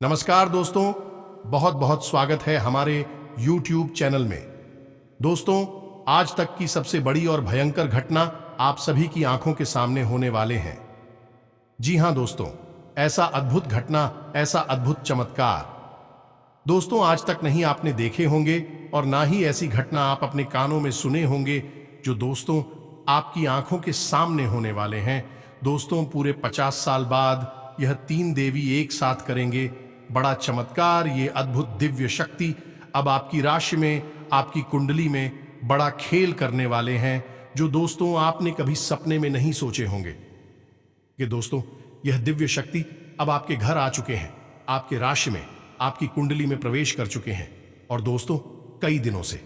नमस्कार दोस्तों, बहुत बहुत स्वागत है हमारे YouTube चैनल में। दोस्तों, आज तक की सबसे बड़ी और भयंकर घटना आप सभी की आंखों के सामने होने वाले हैं। जी हां दोस्तों, ऐसा अद्भुत घटना, ऐसा अद्भुत चमत्कार दोस्तों आज तक नहीं आपने देखे होंगे और ना ही ऐसी घटना आप अपने कानों में सुने होंगे जो दोस्तों आपकी आंखों के सामने होने वाले हैं। दोस्तों, पूरे 50 साल बाद यह तीन देवी एक साथ करेंगे बड़ा चमत्कार। ये अद्भुत दिव्य शक्ति अब आपकी राशि में, आपकी कुंडली में बड़ा खेल करने वाले हैं, जो दोस्तों आपने कभी सपने में नहीं सोचे होंगे कि दोस्तों यह दिव्य शक्ति अब आपके घर आ चुके हैं, आपके राशि में, आपकी कुंडली में प्रवेश कर चुके हैं। और दोस्तों कई दिनों से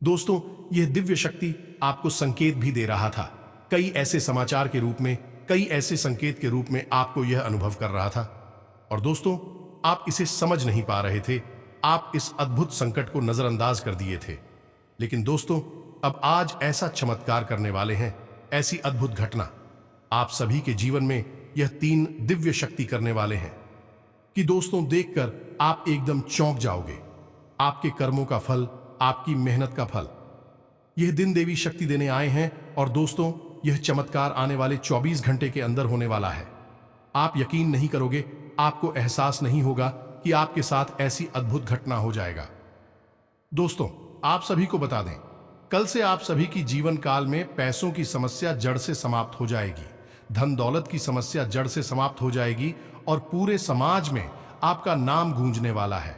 दोस्तों यह दिव्य शक्ति आपको संकेत भी दे रहा था, कई ऐसे समाचार के रूप में, कई ऐसे संकेत के रूप में आपको यह अनुभव कर रहा था। और दोस्तों आप इसे समझ नहीं पा रहे थे, आप इस अद्भुत संकट को नजरअंदाज कर दिए थे। लेकिन दोस्तों अब आज ऐसा चमत्कार करने वाले हैं, ऐसी अद्भुत घटना आप सभी के जीवन में यह तीन दिव्य शक्ति करने वाले हैं कि दोस्तों देखकर आप एकदम चौंक जाओगे। आपके कर्मों का फल, आपकी मेहनत का फल यह दिन देवी शक्ति देने आए हैं। और दोस्तों यह चमत्कार आने वाले 24 घंटे के अंदर होने वाला है। आप यकीन नहीं करोगे, आपको एहसास नहीं होगा कि आपके साथ ऐसी अद्भुत घटना हो जाएगा। दोस्तों आप सभी को बता दें, कल से आप सभी की जीवन काल में पैसों की समस्या जड़ से समाप्त हो जाएगी, धन दौलत की समस्या जड़ से समाप्त हो जाएगी और पूरे समाज में आपका नाम गूंजने वाला है।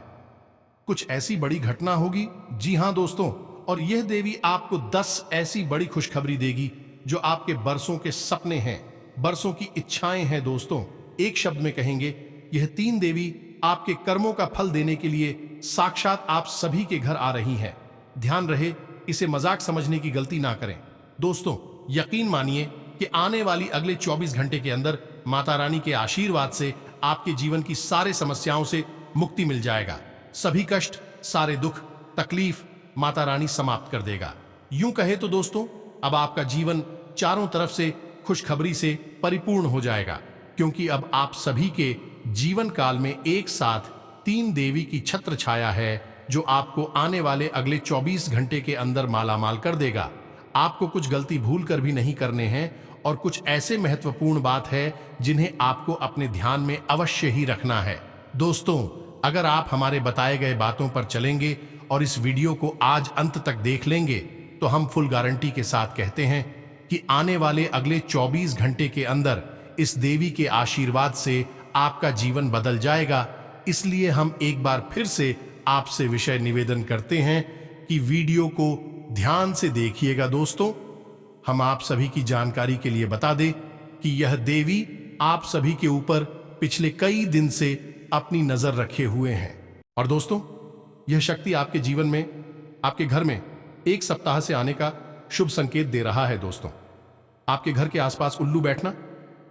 कुछ ऐसी बड़ी घटना होगी, जी हां दोस्तों, और यह देवी आपको 10 ऐसी बड़ी खुशखबरी देगी जो आपके बरसों के सपने हैं, बरसों की इच्छाएं हैं। दोस्तों एक शब्द में कहेंगे, यह तीन देवी आपके कर्मों का फल देने के लिए साक्षात आप सभी के घर आ रही हैं। ध्यान रहे, इसे मजाक समझने की गलती ना करें। दोस्तों यकीन मानिए कि आने वाली अगले 24 घंटे के अंदर माता रानी के आशीर्वाद से आपके जीवन की सारे समस्याओं से मुक्ति मिल जाएगा। सभी कष्ट, सारे दुख, तकलीफ माता रानी समाप्त कर देगा। यूं कहे तो दोस्तों अब आपका जीवन चारों तरफ से खुशखबरी से परिपूर्ण हो जाएगा, क्योंकि अब आप सभी के जीवन काल में एक साथ तीन देवी की छत्र छाया है जो आपको आने वाले अगले 24 घंटे के अंदर मालामाल कर देगा। आपको कुछ गलती भूल कर भी नहीं करने हैं और कुछ ऐसे महत्वपूर्ण बात है जिन्हें आपको अपने ध्यान में अवश्य ही रखना है। दोस्तों अगर आप हमारे बताए गए बातों पर चलेंगे और इस वीडियो को आज अंत तक देख लेंगे तो हम फुल गारंटी के साथ कहते हैं कि आने वाले अगले 24 घंटे के अंदर इस देवी के आशीर्वाद से आपका जीवन बदल जाएगा। इसलिए हम एक बार फिर से आपसे विषय निवेदन करते हैं कि वीडियो को ध्यान से देखिएगा। दोस्तों हम आप सभी की जानकारी के लिए बता दें कि यह देवी आप सभी के ऊपर पिछले कई दिन से अपनी नजर रखे हुए हैं। और दोस्तों यह शक्ति आपके जीवन में, आपके घर में एक सप्ताह से आने का शुभ संकेत दे रहा है। दोस्तों आपके घर के आसपास उल्लू बैठना,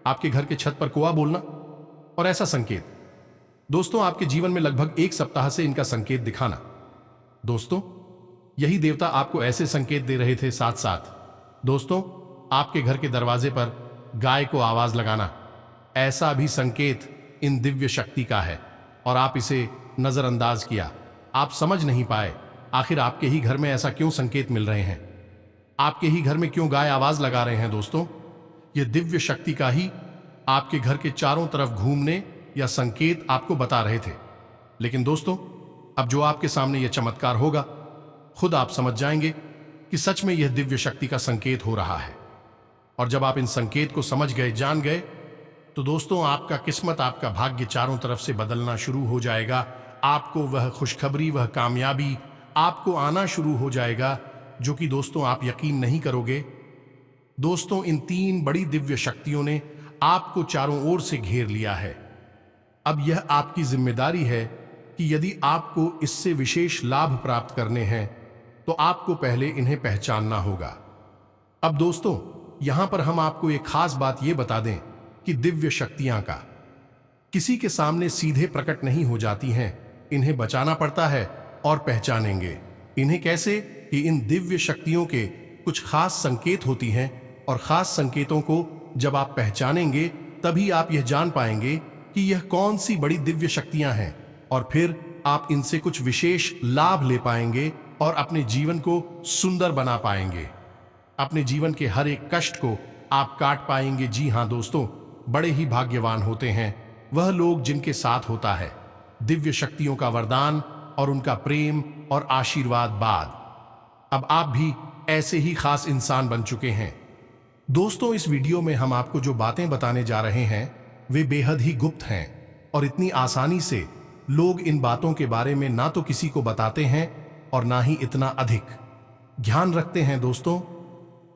आपके घर के छत पर कौवा बोलना और ऐसा संकेत दोस्तों आपके जीवन में लगभग एक सप्ताह से इनका संकेत दिखाना। दोस्तों यही देवता आपको ऐसे संकेत दे रहे थे। साथ साथ दोस्तों आपके घर के दरवाजे पर गाय को आवाज लगाना, ऐसा भी संकेत इन दिव्य शक्ति का है और आप इसे नजरअंदाज किया। आप समझ नहीं पाए आखिर आपके ही घर में ऐसा क्यों संकेत मिल रहे हैं, आपके ही घर में क्यों गाय आवाज लगा रहे हैं। दोस्तों यह दिव्य शक्ति का ही आपके घर के चारों तरफ घूमने या संकेत आपको बता रहे थे। लेकिन दोस्तों अब जो आपके सामने यह चमत्कार होगा, खुद आप समझ जाएंगे कि सच में यह दिव्य शक्ति का संकेत हो रहा है। और जब आप इन संकेत को समझ गए, जान गए, तो दोस्तों आपका किस्मत, आपका भाग्य चारों तरफ से बदलना शुरू हो जाएगा। आपको वह खुशखबरी, वह कामयाबी आपको आना शुरू हो जाएगा जो कि दोस्तों आप यकीन नहीं करोगे। दोस्तों इन तीन बड़ी दिव्य शक्तियों ने आपको चारों ओर से घेर लिया है। अब यह आपकी जिम्मेदारी है कि यदि आपको इससे विशेष लाभ प्राप्त करने हैं तो आपको पहले इन्हें पहचानना होगा। अब दोस्तों यहां पर हम आपको एक खास बात यह बता दें कि दिव्य शक्तियां का किसी के सामने सीधे प्रकट नहीं हो जाती हैं, इन्हें बचाना पड़ता है। और पहचानेंगे इन्हें कैसे कि इन दिव्य शक्तियों के कुछ खास संकेत होती हैं और खास संकेतों को जब आप पहचानेंगे तभी आप यह जान पाएंगे कि यह कौन सी बड़ी दिव्य शक्तियां हैं, और फिर आप इनसे कुछ विशेष लाभ ले पाएंगे और अपने जीवन को सुंदर बना पाएंगे। अपने जीवन के हर एक कष्ट को आप काट पाएंगे। जी हां दोस्तों, बड़े ही भाग्यवान होते हैं वह लोग जिनके साथ होता है दिव्य शक्तियों का वरदान और उनका प्रेम और आशीर्वाद बाद। अब आप भी ऐसे ही खास इंसान बन चुके हैं। दोस्तों, इस वीडियो में हम आपको जो बातें बताने जा रहे हैं वे बेहद ही गुप्त हैं, और इतनी आसानी से लोग इन बातों के बारे में ना तो किसी को बताते हैं और ना ही इतना अधिक ध्यान रखते हैं। दोस्तों,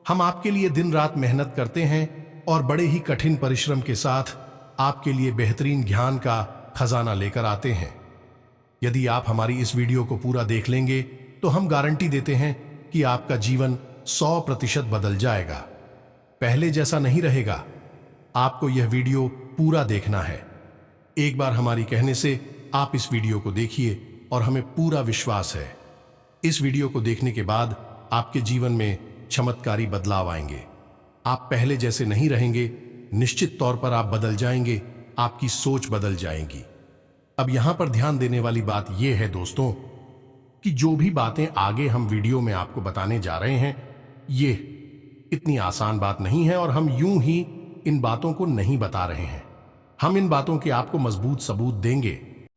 हम आपके लिए दिन रात मेहनत करते हैं और बड़े ही कठिन परिश्रम के साथ आपके लिए बेहतरीन ज्ञान का खजाना लेकर आते हैं। यदि आप हमारी इस वीडियो को पूरा देख लेंगे तो हम गारंटी देते हैं कि आपका जीवन 100% बदल जाएगा, पहले जैसा नहीं रहेगा। आपको यह वीडियो पूरा देखना है। एक बार हमारी कहने से आप इस वीडियो को देखिए और हमें पूरा विश्वास है इस वीडियो को देखने के बाद आपके जीवन में चमत्कारी बदलाव आएंगे। आप पहले जैसे नहीं रहेंगे, निश्चित तौर पर आप बदल जाएंगे, आपकी सोच बदल जाएगी। अब यहां पर ध्यान देने वाली बात यह है दोस्तों कि जो भी बातें आगे हम वीडियो में आपको बताने जा रहे हैं ये इतनी आसान बात नहीं है, और हम यूं ही इन बातों को नहीं बता रहे हैं। हम इन बातों के आपको मजबूत सबूत देंगे।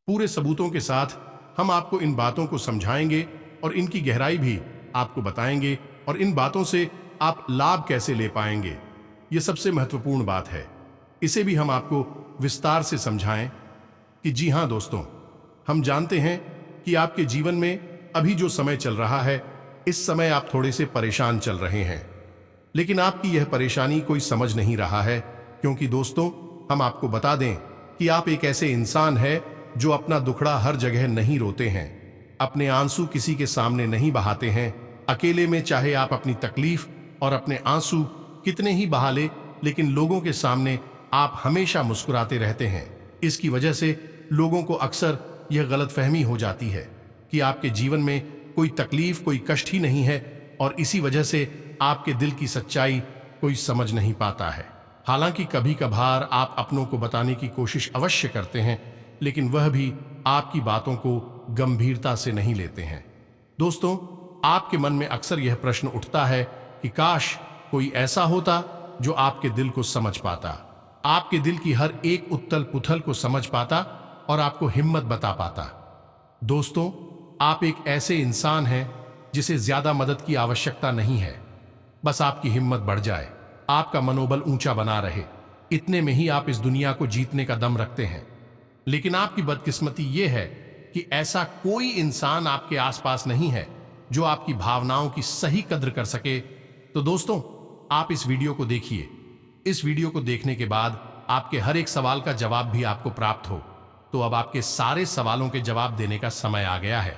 पूरे सबूतों के साथ हम आपको इन बातों को समझाएंगे और इनकी गहराई भी आपको बताएंगे, और इन बातों से आप लाभ कैसे ले पाएंगे ये सबसे महत्वपूर्ण बात है। इसे भी हम आपको विस्तार से समझाएं कि जी हां दोस्तों, हम जानते हैं कि आपके जीवन में अभी जो समय चल रहा है इस समय आप थोड़े से परेशान चल रहे हैं, लेकिन आपकी यह परेशानी कोई समझ नहीं रहा है, क्योंकि दोस्तों हम आपको बता दें कि आप एक ऐसे इंसान हैं जो अपना दुखड़ा हर जगह नहीं रोते हैं, अपने आंसू किसी के सामने नहीं बहाते हैं। अकेले में चाहे आप अपनी तकलीफ और अपने आंसू कितने ही बहा ले, लेकिन लोगों के सामने आप हमेशा मुस्कुराते रहते हैं। इसकी वजह से लोगों को अक्सर यह गलतफहमी हो जाती है कि आपके जीवन में कोई तकलीफ, कोई कष्ट ही नहीं है, और इसी वजह से आपके दिल की सच्चाई कोई समझ नहीं पाता है। हालांकि कभी कभार आप अपनों को बताने की कोशिश अवश्य करते हैं, लेकिन वह भी आपकी बातों को गंभीरता से नहीं लेते हैं। दोस्तों, आपके मन में अक्सर यह प्रश्न उठता है कि काश कोई ऐसा होता जो आपके दिल को समझ पाता, आपके दिल की हर एक उथल पुथल को समझ पाता और आपको हिम्मत बता पाता। दोस्तों, आप एक ऐसे इंसान हैं जिसे ज्यादा मदद की आवश्यकता नहीं है, बस आपकी हिम्मत बढ़ जाए, आपका मनोबल ऊंचा बना रहे, इतने में ही आप इस दुनिया को जीतने का दम रखते हैं। लेकिन आपकी बदकिस्मती यह है कि ऐसा कोई इंसान आपके आसपास नहीं है जो आपकी भावनाओं की सही कद्र कर सके। तो दोस्तों, आप इस वीडियो को देखिए। इस वीडियो को देखने के बाद आपके हर एक सवाल का जवाब भी आपको प्राप्त हो। तो अब आपके सारे सवालों के जवाब देने का समय आ गया है।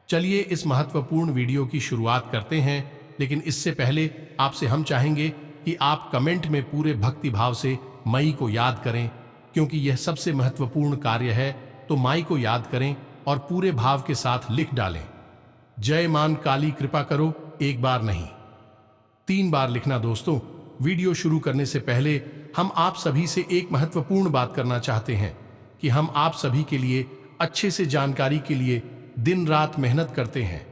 चलिए इस महत्वपूर्ण वीडियो की शुरुआत करते हैं, लेकिन इससे पहले आपसे हम चाहेंगे कि आप कमेंट में पूरे भक्ति भाव से मई को याद करें, क्योंकि यह सबसे महत्वपूर्ण कार्य है। तो माई को याद करें और पूरे भाव के साथ लिख डालें, जय मान काली कृपा करो। एक बार नहीं, 3 बार लिखना। दोस्तों, वीडियो शुरू करने से पहले हम आप सभी से एक महत्वपूर्ण बात करना चाहते हैं कि हम आप सभी के लिए अच्छे से जानकारी के लिए दिन रात मेहनत करते हैं।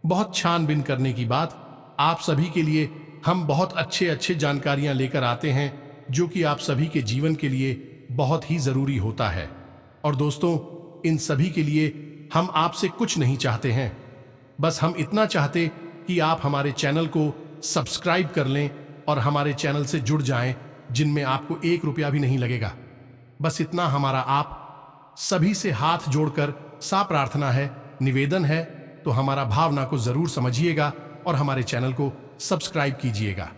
बहुत छानबीन करने की बात, आप सभी के लिए हम बहुत अच्छे जानकारियां लेकर आते हैं जो कि आप सभी के जीवन के लिए बहुत ही जरूरी होता है। और दोस्तों, इन सभी के लिए हम आपसे कुछ नहीं चाहते हैं, बस हम इतना चाहते कि आप हमारे चैनल को सब्सक्राइब कर लें और हमारे चैनल से जुड़ जाएं, जिनमें आपको 1 रुपया भी नहीं लगेगा। बस इतना हमारा आप सभी से हाथ जोड़कर सा प्रार्थना है, निवेदन है। तो हमारा भावना को जरूर समझिएगा और हमारे चैनल को सब्सक्राइब कीजिएगा,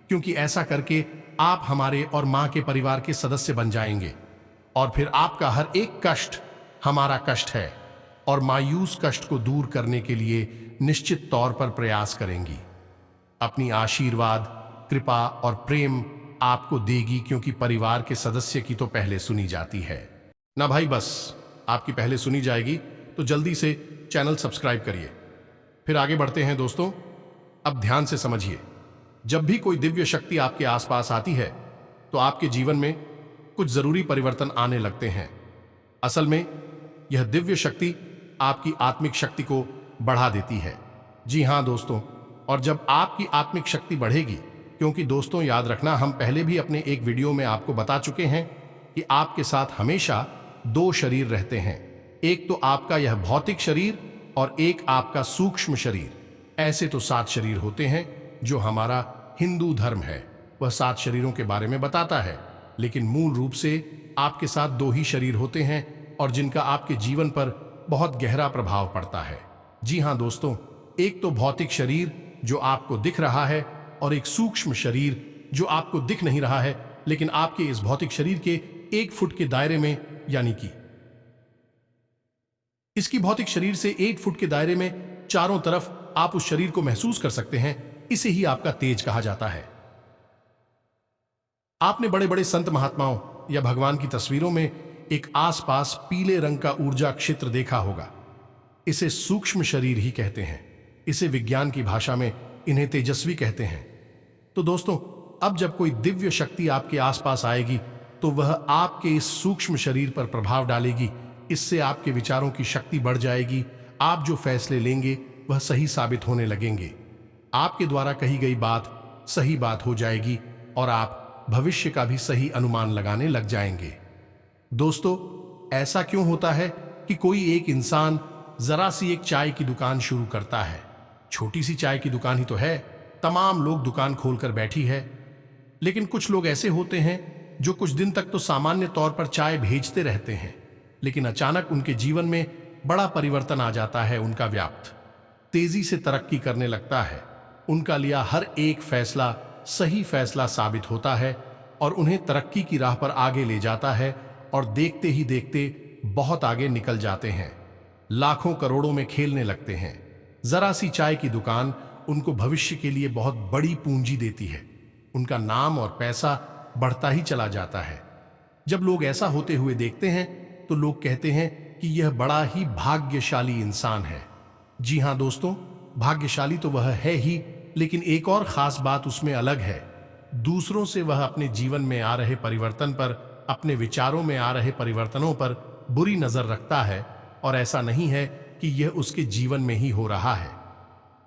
क्योंकि ऐसा करके आप हमारे और मां के परिवार के सदस्य बन जाएंगे, और फिर आपका हर एक कष्ट हमारा कष्ट है, और मायूस कष्ट को दूर करने के लिए निश्चित तौर पर प्रयास करेंगी। अपनी आशीर्वाद, कृपा और प्रेम आपको देगी, क्योंकि परिवार के सदस्य की तो पहले सुनी जाती है ना भाई। बस आपकी पहले सुनी जाएगी, तो जल्दी से चैनल सब्सक्राइब करिए। फिर आगे बढ़ते हैं दोस्तों। अब ध्यान से समझिए, जब भी कोई दिव्य शक्ति आपके आसपास आती है तो आपके जीवन में कुछ जरूरी परिवर्तन आने लगते हैं। असल में यह दिव्य शक्ति आपकी आत्मिक शक्ति को बढ़ा देती है। जी हाँ दोस्तों, और जब आपकी आत्मिक शक्ति बढ़ेगी, क्योंकि दोस्तों याद रखना, हम पहले भी अपने एक वीडियो में आपको बता चुके हैं कि आपके साथ हमेशा दो शरीर रहते हैं। एक तो आपका यह भौतिक शरीर और एक आपका सूक्ष्म शरीर। ऐसे तो 7 शरीर होते हैं। जो हमारा हिंदू धर्म है वह 7 शरीरों के बारे में बताता है, लेकिन मूल रूप से आपके साथ 2 ही शरीर होते हैं और जिनका आपके जीवन पर बहुत गहरा प्रभाव पड़ता है। जी हाँ दोस्तों, एक तो भौतिक शरीर जो आपको दिख रहा है और एक सूक्ष्म शरीर जो आपको दिख नहीं रहा है, लेकिन आपके इस भौतिक शरीर के 1 फुट के दायरे में, यानी कि इसकी भौतिक शरीर से 1 फुट के दायरे में चारों तरफ आप उस शरीर को महसूस कर सकते हैं। इसे ही आपका तेज कहा जाता है। आपने बड़े बड़े संत महात्माओं या भगवान की तस्वीरों में एक आसपास पीले रंग का ऊर्जा क्षेत्र देखा होगा। इसे सूक्ष्म शरीर ही कहते हैं। इसे विज्ञान की भाषा में इन्हें तेजस्वी कहते हैं। तो दोस्तों, अब जब कोई दिव्य शक्ति आपके आसपास आएगी तो वह आपके इस सूक्ष्म शरीर पर प्रभाव डालेगी। इससे आपके विचारों की शक्ति बढ़ जाएगी। आप जो फैसले लेंगे वह सही साबित होने लगेंगे। आपके द्वारा कही गई बात सही बात हो जाएगी और आप भविष्य का भी सही अनुमान लगाने लग जाएंगे। दोस्तों, ऐसा क्यों होता है कि कोई एक इंसान जरा सी एक चाय की दुकान शुरू करता है। छोटी सी चाय की दुकान ही तो है, तमाम लोग दुकान खोलकर बैठी है। लेकिन कुछ लोग ऐसे होते हैं जो कुछ दिन तक तो सामान्य तौर पर चाय भेजते रहते हैं, लेकिन अचानक उनके जीवन में बड़ा परिवर्तन आ जाता है। उनका व्यापार तेजी से तरक्की करने लगता है। उनका लिया हर एक फैसला सही फैसला साबित होता है और उन्हें तरक्की की राह पर आगे ले जाता है और देखते ही देखते बहुत आगे निकल जाते हैं। लाखों करोड़ों में खेलने लगते हैं। जरा सी चाय की दुकान उनको भविष्य के लिए बहुत बड़ी पूंजी देती है। उनका नाम और पैसा बढ़ता ही चला जाता है। जब लोग ऐसा होते हुए देखते हैं तो लोग कहते हैं कि यह बड़ा ही भाग्यशाली इंसान है। जी हाँ दोस्तों, भाग्यशाली तो वह है ही, लेकिन एक और खास बात उसमें अलग है। दूसरों से वह अपने जीवन में आ रहे परिवर्तन पर, अपने विचारों में आ रहे परिवर्तनों पर बुरी नजर रखता है। और ऐसा नहीं है कि यह उसके जीवन में ही हो रहा है।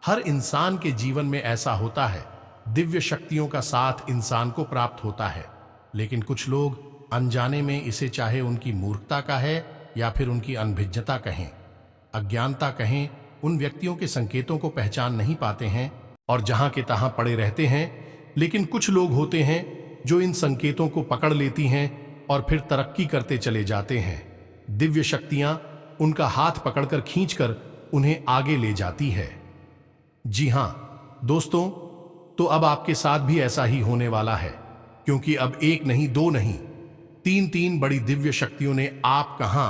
हर इंसान के जीवन में ऐसा होता है। दिव्य शक्तियों का साथ इंसान को प्राप्त होता है, लेकिन कुछ लोग अनजाने में इसे, चाहे उनकी मूर्खता का है या फिर उनकी अनभिज्ञता कहें, अज्ञानता कहें, उन व्यक्तियों के संकेतों को पहचान नहीं पाते हैं और जहां के तहां पड़े रहते हैं। लेकिन कुछ लोग होते हैं जो इन संकेतों को पकड़ लेती हैं और फिर तरक्की करते चले जाते हैं। दिव्य शक्तियां उनका हाथ पकड़कर खींचकर उन्हें आगे ले जाती है। जी हां दोस्तों, तो अब आपके साथ भी ऐसा ही होने वाला है, क्योंकि अब 1 नहीं 2 नहीं 3 बड़ी दिव्य शक्तियों ने आप कहां,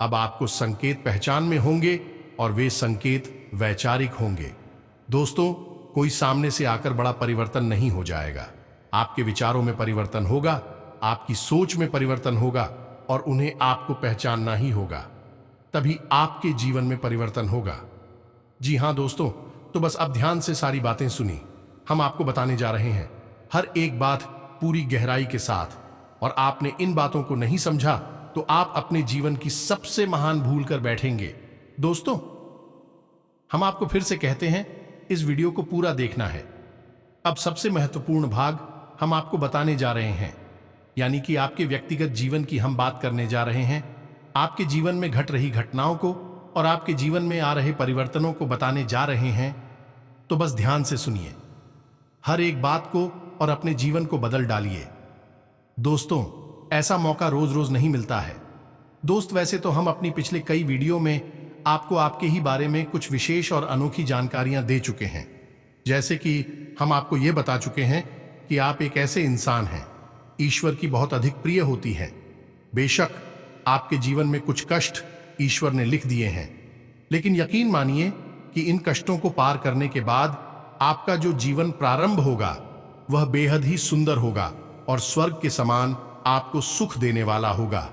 अब आपको संकेत पहचान में होंगे और वे संकेत वैचारिक होंगे। दोस्तों, कोई सामने से आकर बड़ा परिवर्तन नहीं हो जाएगा। आपके विचारों में परिवर्तन होगा, आपकी सोच में परिवर्तन होगा और उन्हें आपको पहचानना ही होगा। तभी आपके जीवन में परिवर्तन होगा। जी हां दोस्तों, तो बस अब ध्यान से सारी बातें सुनी। हम आपको बताने जा रहे हैं हर एक बात पूरी गहराई के साथ, और आपने इन बातों को नहीं समझा तो आप अपने जीवन की सबसे महान भूल कर बैठेंगे। दोस्तों, हम आपको फिर से कहते हैं, इस वीडियो को पूरा देखना है। अब सबसे महत्वपूर्ण भाग हम आपको बताने जा रहे हैं, यानी कि आपके व्यक्तिगत जीवन की हम बात करने जा रहे हैं। आपके जीवन में घट रही घटनाओं को और आपके जीवन में आ रहे परिवर्तनों को बताने जा रहे हैं। तो बस ध्यान से सुनिए हर एक बात को और अपने जीवन को बदल डालिए। दोस्तों, ऐसा मौका रोज रोज नहीं मिलता है। दोस्त, वैसे तो हम अपनी पिछले कई वीडियो में आपको आपके ही बारे में कुछ विशेष और अनोखी जानकारियां दे चुके हैं। जैसे कि हम आपको यह बता चुके हैं कि आप एक ऐसे इंसान हैं, ईश्वर की बहुत अधिक प्रिय होती हैं। बेशक आपके जीवन में कुछ कष्ट ईश्वर ने लिख दिए हैं, लेकिन यकीन मानिए कि इन कष्टों को पार करने के बाद आपका जो जीवन प्रारंभ होगा वह बेहद ही सुंदर होगा और स्वर्ग के समान आपको सुख देने वाला होगा।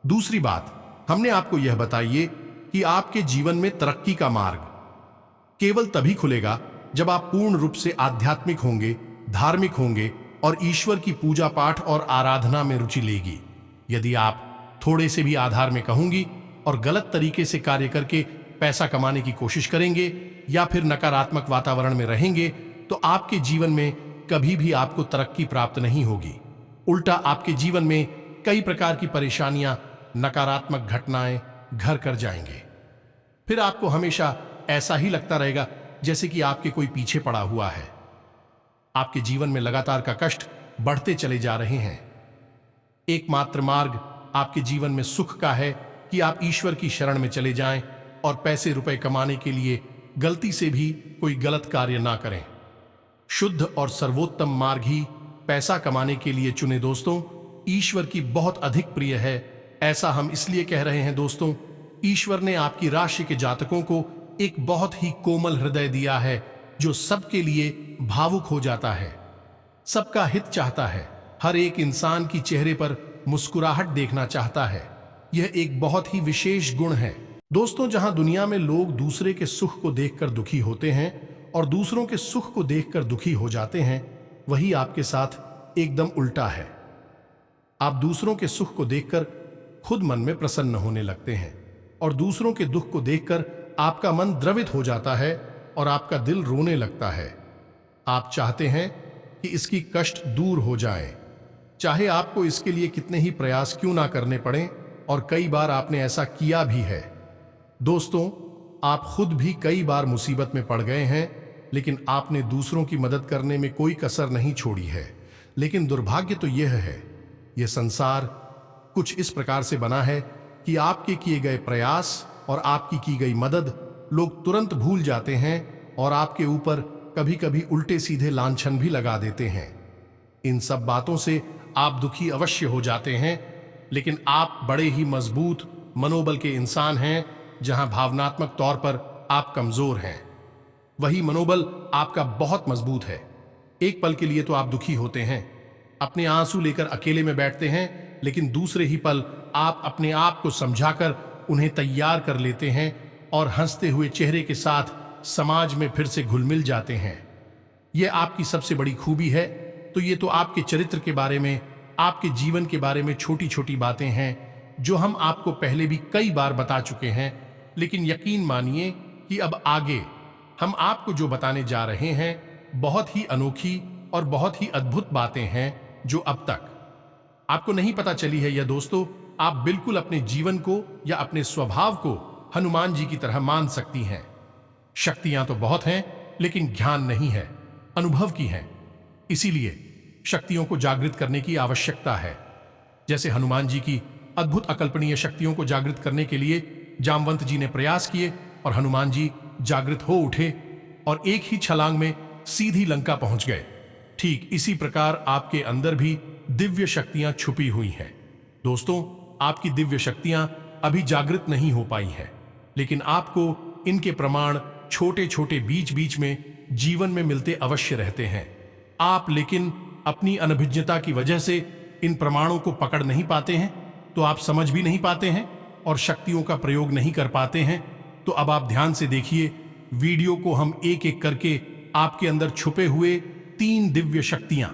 दूसरी बात, हमने आपको यह बताइए कि आपके जीवन में तरक्की का मार्ग केवल तभी खुलेगा जब आप पूर्ण रूप से आध्यात्मिक होंगे, धार्मिक होंगे और ईश्वर की पूजा पाठ और आराधना में रुचि लेगी। यदि आप थोड़े से भी आधार में कहूंगी और गलत तरीके से कार्य करके पैसा कमाने की कोशिश करेंगे या फिर नकारात्मक वातावरण में रहेंगे तो आपके जीवन में कभी भी आपको तरक्की प्राप्त नहीं होगी। उल्टा आपके जीवन में कई प्रकार की परेशानियां, नकारात्मक घटनाएं घर कर जाएंगे। फिर आपको हमेशा ऐसा ही लगता रहेगा जैसे कि आपके कोई पीछे पड़ा हुआ है। आपके जीवन में लगातार का कष्ट बढ़ते चले जा रहे हैं। एकमात्र मार्ग आपके जीवन में सुख का है कि आप ईश्वर की शरण में चले जाएं और पैसे रुपए कमाने के लिए गलती से भी कोई गलत कार्य ना करें। शुद्ध और सर्वोत्तम मार्ग ही पैसा कमाने के लिए चुने दोस्तों। ईश्वर की बहुत अधिक प्रिय है। ऐसा हम इसलिए कह रहे हैं दोस्तों, ईश्वर ने आपकी राशि के जातकों को एक बहुत ही कोमल हृदय दिया है जो सबके लिए भावुक हो जाता है, सबका हित चाहता है, हर एक इंसान की चेहरे पर मुस्कुराहट देखना चाहता है। यह एक बहुत ही विशेष गुण है दोस्तों। जहां दुनिया में लोग दूसरे के सुख को देखकर दुखी होते हैं और दूसरों के सुख को देखकर दुखी हो जाते हैं, वही आपके साथ एकदम उल्टा है। आप दूसरों के सुख को देखकर खुद मन में प्रसन्न होने लगते हैं और दूसरों के दुख को देखकर आपका मन द्रवित हो जाता है और आपका दिल रोने लगता है। आप चाहते हैं कि इसकी कष्ट दूर हो जाए, चाहे आपको इसके लिए कितने ही प्रयास क्यों ना करने पड़े, और कई बार आपने ऐसा किया भी है। दोस्तों, आप खुद भी कई बार मुसीबत में पड़ गए हैं, लेकिन आपने दूसरों की मदद करने में कोई कसर नहीं छोड़ी है। लेकिन दुर्भाग्य तो यह है, यह संसार कुछ इस प्रकार से बना है कि आपके किए गए प्रयास और आपकी की गई मदद लोग तुरंत भूल जाते हैं और आपके ऊपर कभी कभी उल्टे सीधे लांछन भी लगा देते हैं। इन सब बातों से आप दुखी अवश्य हो जाते हैं, लेकिन आप बड़े ही मजबूत मनोबल के इंसान हैं। जहां भावनात्मक तौर पर आप कमजोर हैं, वही मनोबल आपका बहुत मजबूत है। एक पल के लिए तो आप दुखी होते हैं, अपने आंसू लेकर अकेले में बैठते हैं, लेकिन दूसरे ही पल आप अपने आप को समझाकर उन्हें तैयार कर लेते हैं और हंसते हुए चेहरे के साथ समाज में फिर से घुल मिल जाते हैं। यह आपकी सबसे बड़ी खूबी है। तो ये तो आपके चरित्र के बारे में, आपके जीवन के बारे में छोटी छोटी बातें हैं जो हम आपको पहले भी कई बार बता चुके हैं, लेकिन यकीन मानिए कि अब आगे हम आपको जो बताने जा रहे हैं बहुत ही अनोखी और बहुत ही अद्भुत बातें हैं जो अब तक आपको नहीं पता चली है। या दोस्तों, आप बिल्कुल अपने जीवन को या अपने स्वभाव को हनुमान जी की तरह मान सकती हैं। शक्तियां तो बहुत हैं, लेकिन ज्ञान नहीं है, अनुभव की है। इसीलिए शक्तियों को जागृत करने की आवश्यकता है। जैसे हनुमान जी की अद्भुत अकल्पनीय शक्तियों को जागृत करने के लिए जामवंत जी ने प्रयास किए और हनुमान जी जागृत हो उठे और एक ही छलांग में सीधी लंका पहुंच गए। ठीक इसी प्रकार आपके अंदर भी दिव्य शक्तियां छुपी हुई हैं। दोस्तों, आपकी दिव्य शक्तियां अभी जागृत नहीं हो पाई हैं, लेकिन आपको इनके प्रमाण छोटे छोटे बीच बीच में जीवन में मिलते अवश्य रहते हैं। आप लेकिन अपनी अनभिज्ञता की वजह से इन प्रमाणों को पकड़ नहीं पाते हैं, तो आप समझ भी नहीं पाते हैं और शक्तियों का प्रयोग नहीं कर पाते हैं। तो अब आप ध्यान से देखिए, वीडियो को हम एक एक करके आपके अंदर छुपे हुए 3 दिव्य शक्तियां,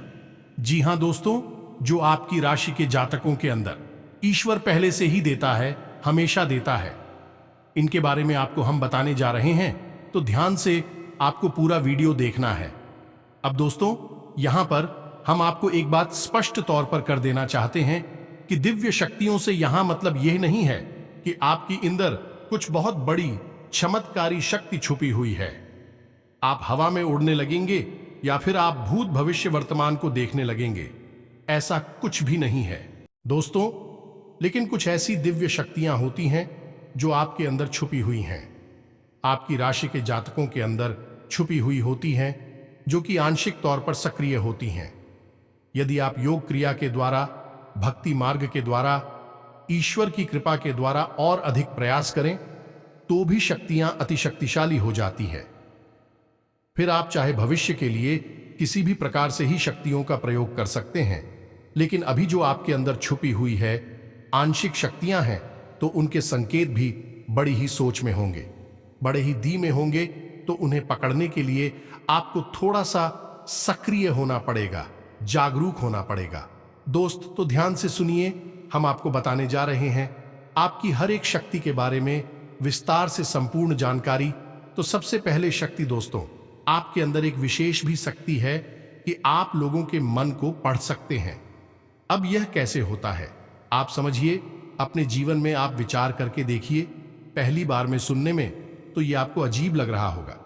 जी हां दोस्तों, जो आपकी राशि के जातकों के अंदर ईश्वर पहले से ही देता है, हमेशा देता है, इनके बारे में आपको हम बताने जा रहे हैं। तो ध्यान से आपको पूरा वीडियो देखना है। अब दोस्तों, यहां पर हम आपको एक बात स्पष्ट तौर पर कर देना चाहते हैं कि दिव्य शक्तियों से यहां मतलब यह नहीं है कि आपकी अंदर कुछ बहुत बड़ी चमत्कारी शक्ति छुपी हुई है। आप हवा में उड़ने लगेंगे या फिर आप भूत भविष्य वर्तमान को देखने लगेंगे, ऐसा कुछ भी नहीं है दोस्तों। लेकिन कुछ ऐसी दिव्य शक्तियां होती हैं जो आपके अंदर छुपी हुई हैं, आपकी राशि के जातकों के अंदर छुपी हुई होती हैं, जो कि आंशिक तौर पर सक्रिय होती हैं। यदि आप योग क्रिया के द्वारा, भक्ति मार्ग के द्वारा, ईश्वर की कृपा के द्वारा और अधिक प्रयास करें तो भी शक्तियां अति शक्तिशाली हो जाती है। फिर आप चाहे भविष्य के लिए किसी भी प्रकार से ही शक्तियों का प्रयोग कर सकते हैं, लेकिन अभी जो आपके अंदर छुपी हुई है आंशिक शक्तियां हैं, तो उनके संकेत भी बड़ी ही सोच में होंगे, बड़े ही धीमे होंगे। तो उन्हें पकड़ने के लिए आपको थोड़ा सा सक्रिय होना पड़ेगा, जागरूक होना पड़ेगा। दोस्त तो ध्यान से सुनिए, हम आपको बताने जा रहे हैं आपकी हर एक शक्ति के बारे में विस्तार से संपूर्ण जानकारी। तो सबसे पहले शक्ति दोस्तों, आपके अंदर एक विशेष भी शक्ति है कि आप लोगों के मन को पढ़ सकते हैं। अब यह कैसे होता है आप समझिए, अपने जीवन में आप विचार करके देखिए। पहली बार में सुनने में तो यह आपको अजीब लग रहा होगा,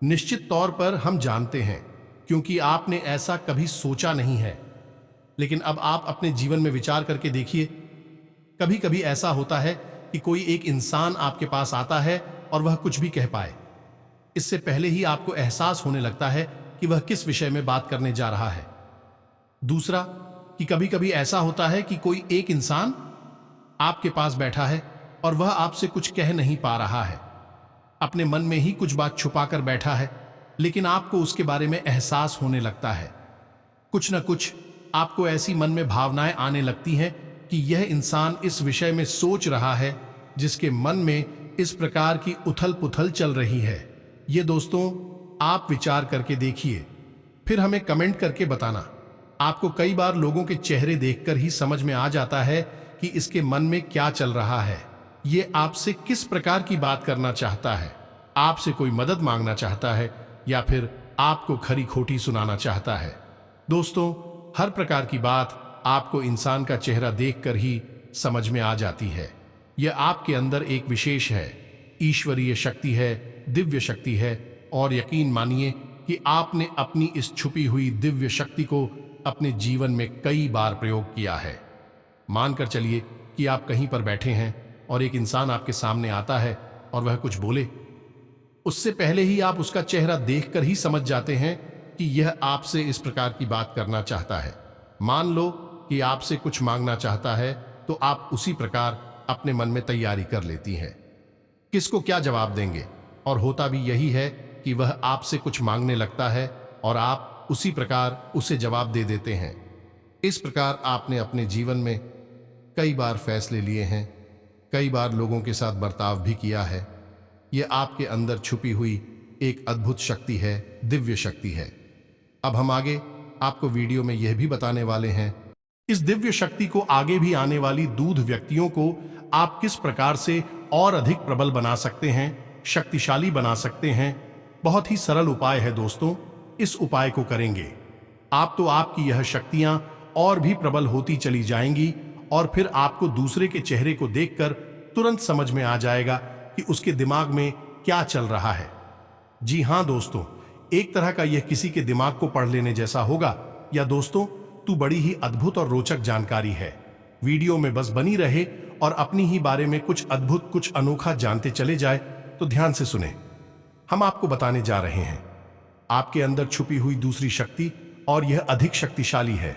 निश्चित तौर पर हम जानते हैं, क्योंकि आपने ऐसा कभी सोचा नहीं है। लेकिन अब आप अपने जीवन में विचार करके देखिए, कभी कभी ऐसा होता है कि कोई एक इंसान आपके पास आता है और वह कुछ भी कह पाए, इससे पहले ही आपको एहसास होने लगता है कि वह किस विषय में बात करने जा रहा है। दूसरा कि कभी कभी ऐसा होता है कि कोई एक इंसान आपके पास बैठा है और वह आपसे कुछ कह नहीं पा रहा है, अपने मन में ही कुछ बात छुपाकर बैठा है, लेकिन आपको उसके बारे में एहसास होने लगता है। कुछ न कुछ आपको ऐसी मन में भावनाएं आने लगती हैं कि यह इंसान इस विषय में सोच रहा है, जिसके मन में इस प्रकार की उथल पुथल चल रही है। ये दोस्तों आप विचार करके देखिए, फिर हमें कमेंट करके बताना। आपको कई बार लोगों के चेहरे देखकर ही समझ में आ जाता है कि इसके मन में क्या चल रहा है, ये आपसे किस प्रकार की बात करना चाहता है, आपसे कोई मदद मांगना चाहता है या फिर आपको खरी खोटी सुनाना चाहता है। दोस्तों हर प्रकार की बात आपको इंसान का चेहरा देखकर ही समझ में आ जाती है। यह आपके अंदर एक विशेष है, ईश्वरीय शक्ति है, दिव्य शक्ति है। और यकीन मानिए कि आपने अपनी इस छुपी हुई दिव्य शक्ति को अपने जीवन में कई बार प्रयोग किया है। मानकर चलिए कि आप कहीं पर बैठे हैं और एक इंसान आपके सामने आता है और वह कुछ बोले, उससे पहले ही आप उसका चेहरा देखकर ही समझ जाते हैं कि यह आपसे इस प्रकार की बात करना चाहता है। मान लो कि आपसे कुछ मांगना चाहता है तो आप उसी प्रकार अपने मन में तैयारी कर लेती हैं किसको क्या जवाब देंगे, और होता भी यही है कि वह आपसे कुछ मांगने लगता है और आप उसी प्रकार उसे जवाब दे देते हैं। इस प्रकार आपने अपने जीवन में कई बार फैसले लिए हैं, कई बार लोगों के साथ बर्ताव भी किया है। यह आपके अंदर छुपी हुई एक अद्भुत शक्ति है, दिव्य शक्ति है। अब हम आगे आपको वीडियो में यह भी बताने वाले हैं इस दिव्य शक्ति को आगे भी आने वाली दूध व्यक्तियों को आप किस प्रकार से और अधिक प्रबल बना सकते हैं, शक्तिशाली बना सकते हैं। बहुत ही सरल उपाय है दोस्तों, इस उपाय को करेंगे आप तो आपकी यह शक्तियां और भी प्रबल होती चली जाएंगी और फिर आपको दूसरे के चेहरे को देखकर तुरंत समझ में आ जाएगा कि उसके दिमाग में क्या चल रहा है। जी हां दोस्तों, एक तरह का यह किसी के दिमाग को पढ़ लेने जैसा होगा। या दोस्तों तू बड़ी ही अद्भुत और रोचक जानकारी है, वीडियो में बस बनी रहे और अपनी ही बारे में कुछ अद्भुत कुछ अनोखा जानते चले जाए। तो ध्यान से सुने, हम आपको बताने जा रहे हैं आपके अंदर छुपी हुई दूसरी शक्ति और यह अधिक शक्तिशाली है।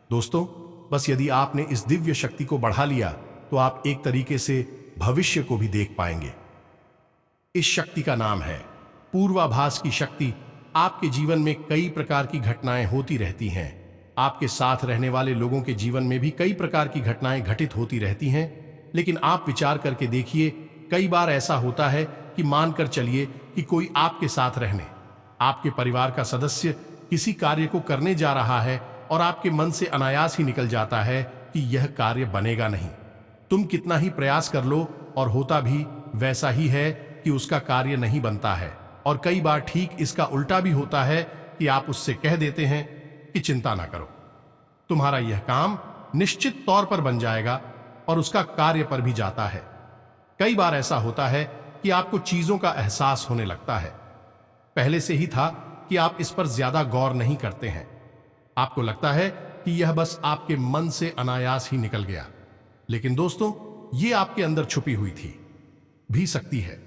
दोस्तों बस यदि आपने इस दिव्य शक्ति को बढ़ा लिया तो आप एक तरीके से भविष्य को भी देख पाएंगे। इस शक्ति का नाम है पूर्वाभास की शक्ति। आपके जीवन में कई प्रकार की घटनाएं होती रहती हैं, आपके साथ रहने वाले लोगों के जीवन में भी कई प्रकार की घटनाएं घटित होती रहती हैं। लेकिन आप विचार करके देखिए, कई बार ऐसा होता है कि मानकर चलिए कि कोई आपके साथ रहने, आपके परिवार का सदस्य किसी कार्य को करने जा रहा है और आपके मन से अनायास ही निकल जाता है कि यह कार्य बनेगा नहीं। तुम कितना ही प्रयास कर लो और होता भी वैसा ही है कि उसका कार्य नहीं बनता है। और कई बार ठीक इसका उल्टा भी होता है कि आप उससे कह देते हैं कि चिंता ना करो, तुम्हारा यह काम निश्चित तौर पर बन जाएगा, और उसका कार्य पर भी जाता है। कई बार ऐसा होता है कि आपको चीजों का एहसास होने लगता है, पहले से ही था कि आप इस पर ज्यादा गौर नहीं करते हैं। आपको लगता है कि यह बस आपके मन से अनायास ही निकल गया, लेकिन दोस्तों ये आपके अंदर छुपी हुई थी भी सकती है।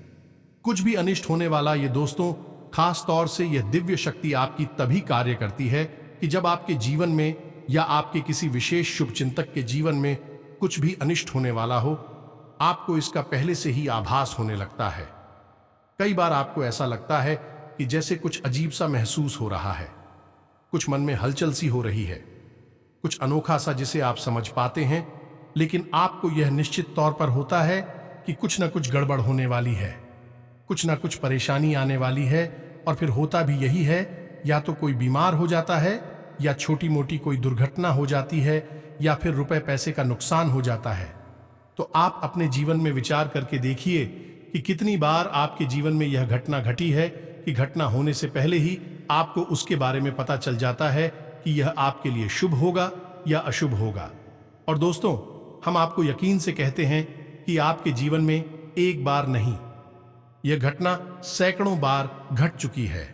कुछ भी अनिष्ट होने वाला ये दोस्तों, खास तौर से यह दिव्य शक्ति आपकी तभी कार्य करती है कि जब आपके जीवन में या आपके किसी विशेष शुभ चिंतक के जीवन में कुछ भी अनिष्ट होने वाला हो, आपको इसका पहले से ही आभास होने लगता है। कई बार आपको ऐसा लगता है कि जैसे कुछ अजीब सा महसूस हो रहा है, कुछ मन में हलचल सी हो रही है, कुछ अनोखा सा जिसे आप समझ पाते हैं, लेकिन आपको यह निश्चित तौर पर होता है कि कुछ न कुछ गड़बड़ होने वाली है, कुछ न कुछ परेशानी आने वाली है। और फिर होता भी यही है, या तो कोई बीमार हो जाता है या छोटी मोटी कोई दुर्घटना हो जाती है या फिर रुपए पैसे का नुकसान हो जाता है, तो आप अपने जीवन में विचार करके देखिए कि कितनी बार आपके जीवन में यह घटना घटी है कि घटना होने से पहले ही आपको उसके बारे में पता चल जाता है कि यह आपके लिए शुभ होगा या अशुभ होगा। और दोस्तों, हम आपको यकीन से कहते हैं कि आपके जीवन में एक बार नहीं, यह घटना सैकड़ों बार घट चुकी है।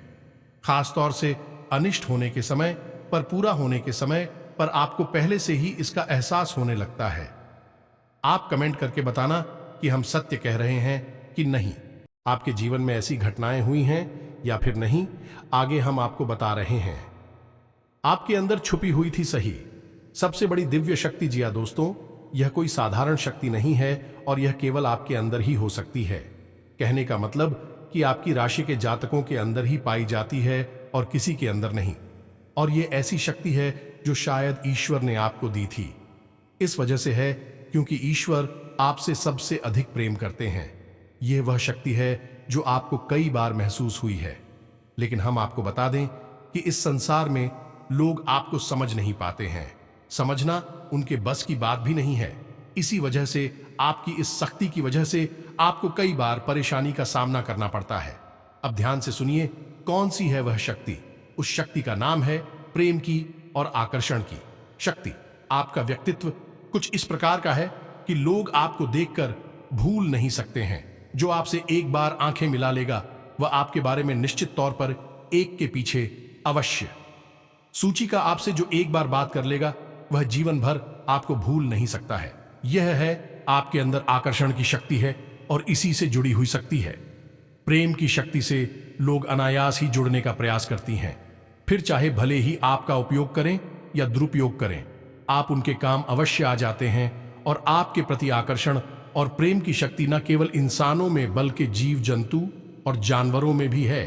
खास तौर से अनिष्ट होने के समय पर, पूरा होने के समय पर आपको पहले से ही इसका एहसास होने लगता है। आप कमेंट करके बताना कि हम सत्य कह रहे हैं कि नहीं। आपके जीवन में ऐसी घटनाएं हुई हैं या फिर नहीं, आगे हम आपको बता रहे हैं। आपके अंदर छुपी हुई थी सही सबसे बड़ी दिव्य शक्ति। जी हाँ दोस्तों, यह कोई साधारण शक्ति नहीं है और यह केवल आपके अंदर ही हो सकती है। कहने का मतलब कि आपकी राशि के जातकों के अंदर ही पाई जाती है और किसी के अंदर नहीं। और यह ऐसी शक्ति है जो शायद ईश्वर ने आपको दी थी। इस वजह से है क्योंकि ईश्वर आपसे सबसे अधिक प्रेम करते हैं। यह वह शक्ति है जो आपको कई बार महसूस हुई है, लेकिन हम आपको बता दें कि इस संसार में लोग आपको समझ नहीं पाते हैं। समझना उनके बस की बात भी नहीं है। इसी वजह से आपकी इस शक्ति की वजह से आपको कई बार परेशानी का सामना करना पड़ता है। अब ध्यान से सुनिए, कौन सी है वह शक्ति। उस शक्ति का नाम है प्रेम की और आकर्षण की शक्ति। आपका व्यक्तित्व कुछ इस प्रकार का है कि लोग आपको देखकर भूल नहीं सकते हैं। जो आपसे एक बार आंखें मिला लेगा वह आपके बारे में निश्चित तौर पर एक के पीछे अवश्य सूची का आपसे जो एक बार बात कर लेगा वह जीवन भर आपको भूल नहीं सकता है। यह है आपके अंदर आकर्षण की शक्ति है और इसी से जुड़ी हुई शक्ति है। प्रेम की शक्ति से लोग अनायास ही जुड़ने का प्रयास करती हैं। फिर चाहे भले ही आपका उपयोग करें या दुरुपयोग करें, आप उनके काम अवश्य आ जाते हैं। और आपके प्रति आकर्षण और प्रेम की शक्ति न केवल इंसानों में बल्कि जीव जंतु और जानवरों में भी है।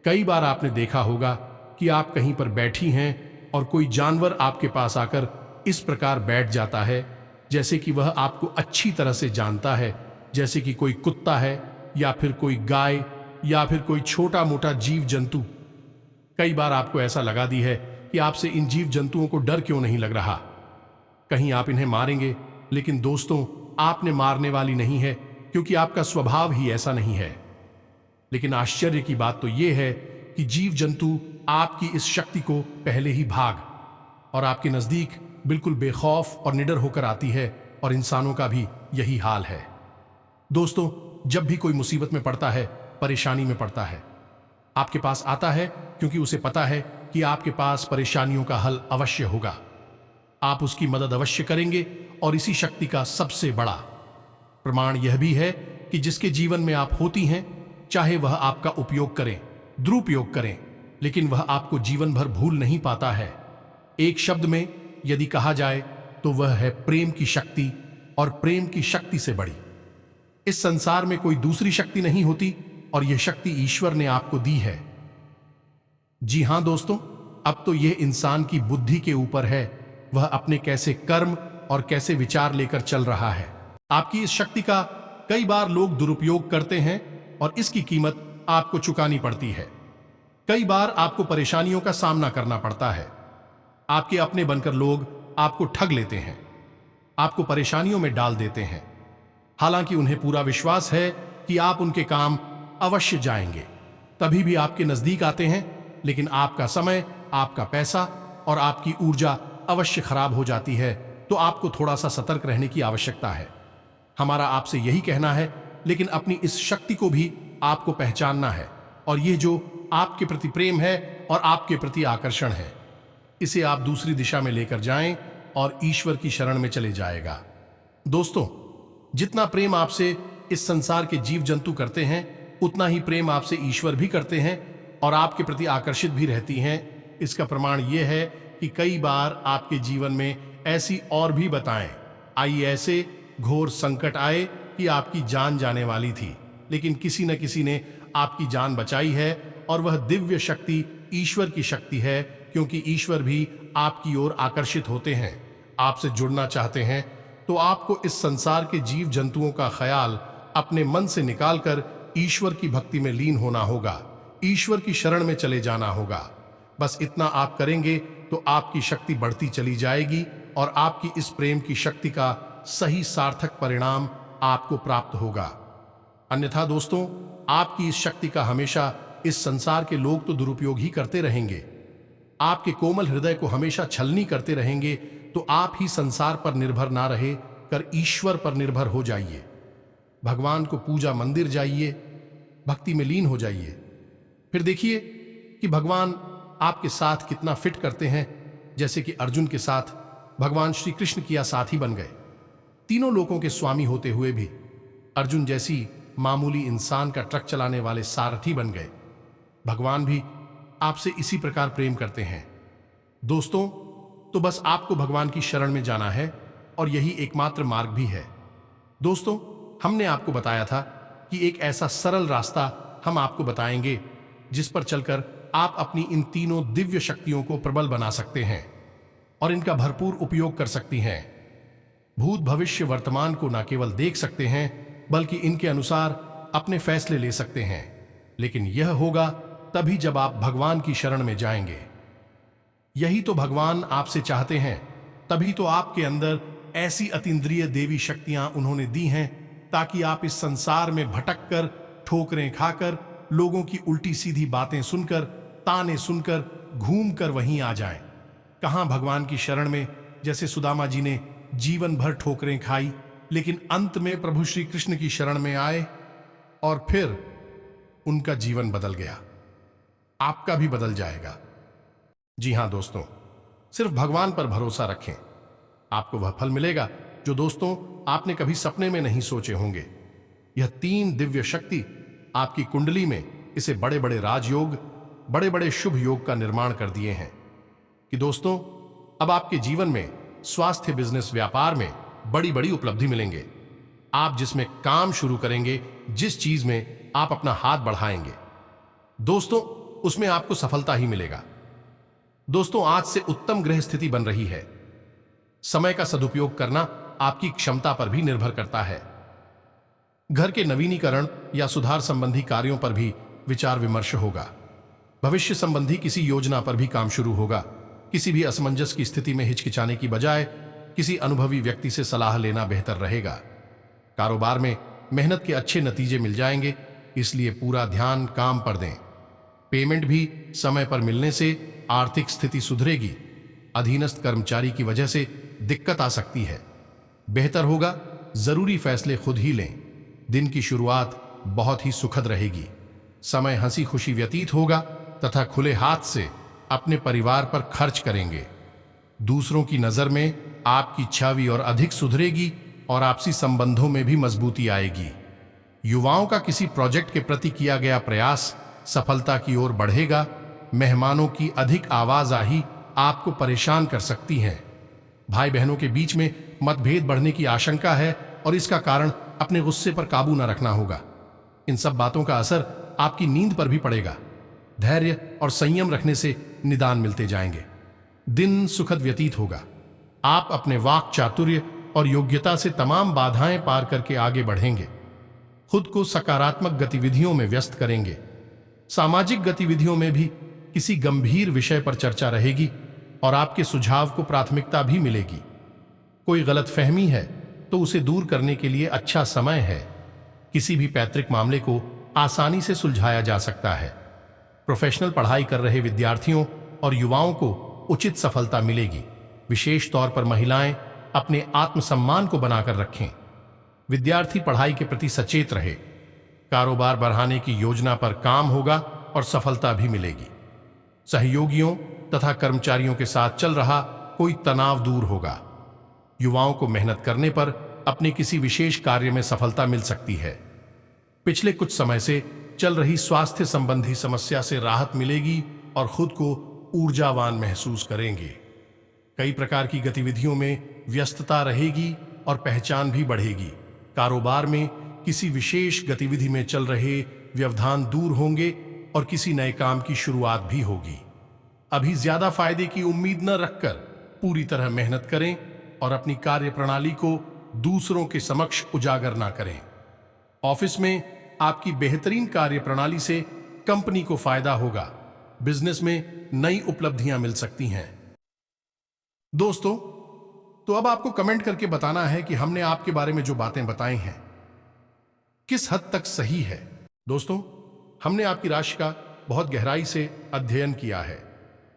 कई बार आपने देखा होगा कि आप कहीं पर बैठी हैं और कोई जानवर आपके पास आकर इस प्रकार बैठ जाता है जैसे कि वह आपको अच्छी तरह से जानता है, जैसे कि कोई कुत्ता है या फिर कोई गाय या फिर कोई छोटा मोटा जीव जंतु। कई बार आपको ऐसा लगा दी है कि आपसे इन जीव जंतुओं को डर क्यों नहीं लग रहा, कहीं आप इन्हें मारेंगे। लेकिन दोस्तों, आपने मारने वाली नहीं है क्योंकि आपका स्वभाव ही ऐसा नहीं है। लेकिन आश्चर्य की बात तो यह है कि जीव जंतु आपकी इस शक्ति को पहले ही भाग और आपके नजदीक बिल्कुल बेखौफ और निडर होकर आती है। और इंसानों का भी यही हाल है। दोस्तों, जब भी कोई मुसीबत में पड़ता है, परेशानी में पड़ता है, आपके पास आता है क्योंकि उसे पता है कि आपके पास परेशानियों का हल अवश्य होगा। आप उसकी मदद अवश्य करेंगे। और इसी शक्ति का सबसे बड़ा प्रमाण यह भी है कि जिसके जीवन में आप होती हैं, चाहे वह आपका उपयोग करें, दुरुपयोग करें, लेकिन वह आपको जीवन भर भूल नहीं पाता है। एक शब्द में यदि कहा जाए तो वह है प्रेम की शक्ति। और प्रेम की शक्ति से बड़ी इस संसार में कोई दूसरी शक्ति नहीं होती और यह शक्ति ईश्वर ने आपको दी है। जी हां दोस्तों, अब तो यह इंसान की बुद्धि के ऊपर है, वह अपने कैसे कर्म और कैसे विचार लेकर चल रहा है। आपकी इस शक्ति का कई बार लोग दुरुपयोग करते हैं और इसकी कीमत आपको चुकानी पड़ती है। कई बार आपको परेशानियों का सामना करना पड़ता है। आपके अपने बनकर लोग आपको ठग लेते हैं, आपको परेशानियों में डाल देते हैं। हालांकि उन्हें पूरा विश्वास है कि आप उनके काम अवश्य जाएंगे, तभी भी आपके नजदीक आते हैं। लेकिन आपका समय, आपका पैसा और आपकी ऊर्जा अवश्य खराब हो जाती है। तो आपको थोड़ा सा सतर्क रहने की आवश्यकता है। हमारा आपसे यही कहना है। लेकिन अपनी इस शक्ति को भी आपको पहचानना है। और यह जो आपके प्रति प्रेम है और आपके प्रति आकर्षण है, इसे आप दूसरी दिशा में लेकर जाएं और ईश्वर की शरण में चले जाएगा। दोस्तों, जितना प्रेम आपसे इस संसार के जीव जंतु करते हैं, उतना ही प्रेम आपसे ईश्वर भी करते हैं और आपके प्रति आकर्षित भी रहती हैं। इसका प्रमाण यह है कि कई बार आपके जीवन में ऐसी और भी बताएं आई, ऐसे घोर संकट आए कि आपकी जान जाने वाली थी, लेकिन किसी न किसी ने आपकी जान बचाई है। और वह दिव्य शक्ति ईश्वर की शक्ति है, क्योंकि ईश्वर भी आपकी ओर आकर्षित होते हैं, आपसे जुड़ना चाहते हैं। तो आपको इस संसार के जीव जंतुओं का ख्याल अपने मन से निकालकर ईश्वर की भक्ति में लीन होना होगा, ईश्वर की शरण में चले जाना होगा। बस इतना आप करेंगे तो आपकी शक्ति बढ़ती चली जाएगी और आपकी इस प्रेम की शक्ति का सही सार्थक परिणाम आपको प्राप्त होगा। अन्यथा दोस्तों, आपकी इस शक्ति का हमेशा इस संसार के लोग तो दुरुपयोग ही करते रहेंगे। आपके कोमल हृदय को हमेशा छलनी करते रहेंगे, तो आप ही संसार पर निर्भर ना रहे कर ईश्वर पर निर्भर हो जाइए। भगवान को पूजा मंदिर जाइए, भक्ति में लीन हो जाइए। फिर देखिए कि भगवान आपके साथ कितना फिट करते हैं, जैसे कि अर्जुन के साथ भगवान श्री कृष्ण किया साथी बन गए। तीनों लोकों के स्वामी होते हुए भी अर्जुन जैसी मामूली इंसान का ट्रक चलाने वाले सारथी बन गए। भगवान भी आपसे इसी प्रकार प्रेम करते हैं। दोस्तों, तो बस आपको भगवान की शरण में जाना है और यही एकमात्र मार्ग भी है। दोस्तों, हमने आपको बताया था कि एक ऐसा सरल रास्ता हम आपको बताएंगे जिस पर चलकर आप अपनी इन तीनों दिव्य शक्तियों को प्रबल बना सकते हैं और इनका भरपूर उपयोग कर सकती हैं। भूत भविष्य वर्तमान को न केवल देख सकते हैं बल्कि इनके अनुसार अपने फैसले ले सकते हैं। लेकिन यह होगा तभी जब आप भगवान की शरण में जाएंगे। यही तो भगवान आपसे चाहते हैं। तभी तो आपके अंदर ऐसी अतीन्द्रिय देवी शक्तियां उन्होंने दी हैं ताकि आप इस संसार में भटक कर, ठोकरें खाकर, लोगों की उल्टी सीधी बातें सुनकर, ताने सुनकर, घूम कर वहीं आ जाएं। कहां भगवान की शरण में, जैसे सुदामा जी ने जीवन भर ठोकरें खाई, लेकिन अंत में प्रभु श्री कृष्ण की शरण में आए और फिर उनका जीवन बदल गया। आपका भी बदल जाएगा। जी हां दोस्तों, सिर्फ भगवान पर भरोसा रखें, आपको वह फल मिलेगा जो दोस्तों आपने कभी सपने में नहीं सोचे होंगे। यह तीन दिव्य शक्ति आपकी कुंडली में इसे बड़े बड़े राजयोग, बड़े बड़े शुभ योग का निर्माण कर दिए हैं कि दोस्तों अब आपके जीवन में स्वास्थ्य, बिजनेस, व्यापार में बड़ी बड़ी उपलब्धि मिलेंगे। आप जिसमें काम शुरू करेंगे, जिस चीज में आप अपना हाथ बढ़ाएंगे, दोस्तों उसमें आपको सफलता ही मिलेगा। दोस्तों, आज से उत्तम गृह स्थिति बन रही है। समय का सदुपयोग करना आपकी क्षमता पर भी निर्भर करता है। घर के नवीनीकरण या सुधार संबंधी कार्यों पर भी विचार विमर्श होगा। भविष्य संबंधी किसी योजना पर भी काम शुरू होगा। किसी भी असमंजस की स्थिति में हिचकिचाने की बजाय किसी अनुभवी व्यक्ति से सलाह लेना बेहतर रहेगा। कारोबार में मेहनत के अच्छे नतीजे मिल जाएंगे, इसलिए पूरा ध्यान काम पर दें। पेमेंट भी समय पर मिलने से आर्थिक स्थिति सुधरेगी। अधीनस्थ कर्मचारी की वजह से दिक्कत आ सकती है। बेहतर होगा जरूरी फैसले खुद ही लें। दिन की शुरुआत बहुत ही सुखद रहेगी। समय हंसी खुशी व्यतीत होगा तथा खुले हाथ से अपने परिवार पर खर्च करेंगे। दूसरों की नजर में आपकी छवि और अधिक सुधरेगी और आपसी संबंधों में भी मजबूती आएगी। युवाओं का किसी प्रोजेक्ट के प्रति किया गया प्रयास सफलता की ओर बढ़ेगा। मेहमानों की अधिक आवाजाही आपको परेशान कर सकती है। भाई बहनों के बीच में मतभेद बढ़ने की आशंका है और इसका कारण अपने गुस्से पर काबू न रखना होगा। इन सब बातों का असर आपकी नींद पर भी पड़ेगा। धैर्य और संयम रखने से निदान मिलते जाएंगे। दिन सुखद व्यतीत होगा। आप अपने वाक चातुर्य और योग्यता से तमाम बाधाएं पार करके आगे बढ़ेंगे। खुद को सकारात्मक गतिविधियों में व्यस्त करेंगे। सामाजिक गतिविधियों में भी किसी गंभीर विषय पर चर्चा रहेगी और आपके सुझाव को प्राथमिकता भी मिलेगी। कोई गलतफहमी है तो उसे दूर करने के लिए अच्छा समय है। किसी भी पैतृक मामले को आसानी से सुलझाया जा सकता है। प्रोफेशनल पढ़ाई कर रहे विद्यार्थियों और युवाओं को उचित सफलता मिलेगी। विशेष तौर पर महिलाएं अपने आत्मसम्मान को बनाकर रखें। विद्यार्थी पढ़ाई के प्रति सचेत रहे। कारोबार बढ़ाने की योजना पर काम होगा और सफलता भी मिलेगी। सहयोगियों तथा कर्मचारियों के साथ चल रहा कोई तनाव दूर होगा। युवाओं को मेहनत करने पर अपने किसी विशेष कार्य में सफलता मिल सकती है। पिछले कुछ समय से चल रही स्वास्थ्य संबंधी समस्या से राहत मिलेगी और खुद को ऊर्जावान महसूस करेंगे। कई प्रकार की गतिविधियों में व्यस्तता रहेगी और पहचान भी बढ़ेगी। कारोबार में किसी विशेष गतिविधि में चल रहे व्यवधान दूर होंगे और किसी नए काम की शुरुआत भी होगी। अभी ज्यादा फायदे की उम्मीद न रखकर पूरी तरह मेहनत करें और अपनी कार्य प्रणाली को दूसरों के समक्ष उजागर ना करें। ऑफिस में आपकी बेहतरीन कार्य प्रणाली से कंपनी को फायदा होगा। बिजनेस में नई उपलब्धियां मिल सकती हैं। दोस्तों, तो अब आपको कमेंट करके बताना है कि हमने आपके बारे में जो बातें बताई हैं किस हद तक सही है। दोस्तों, हमने आपकी राशि का बहुत गहराई से अध्ययन किया है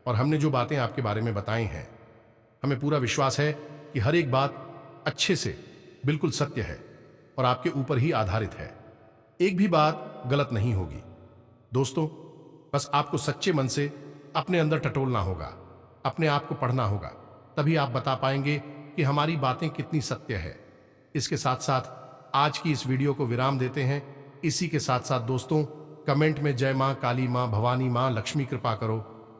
और हमने जो बातें आपके बारे में बताई हैं, हमें पूरा विश्वास है कि हर एक बात अच्छे से बिल्कुल सत्य है और आपके ऊपर ही आधारित है। एक भी बात गलत नहीं होगी। दोस्तों, बस आपको सच्चे मन से अपने अंदर टटोलना होगा, अपने आप को पढ़ना होगा, तभी आप बता पाएंगे कि हमारी बातें कितनी सत्य है। इसके साथ साथ आज की इस वीडियो को विराम देते हैं। इसी के साथ साथ दोस्तों, कमेंट में जय मां काली, मां भवानी, मां लक्ष्मी कृपा करो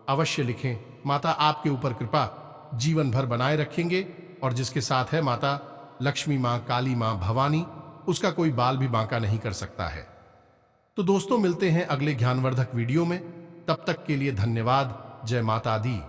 अवश्य लिखें। माता आपके ऊपर कृपा जीवन भर बनाए रखेंगे और जिसके साथ है माता लक्ष्मी, मां काली, मां भवानी, उसका कोई बाल भी बांका नहीं कर सकता है। तो दोस्तों, मिलते हैं अगले ज्ञानवर्धक वीडियो में। तब तक के लिए धन्यवाद। जय माता दी।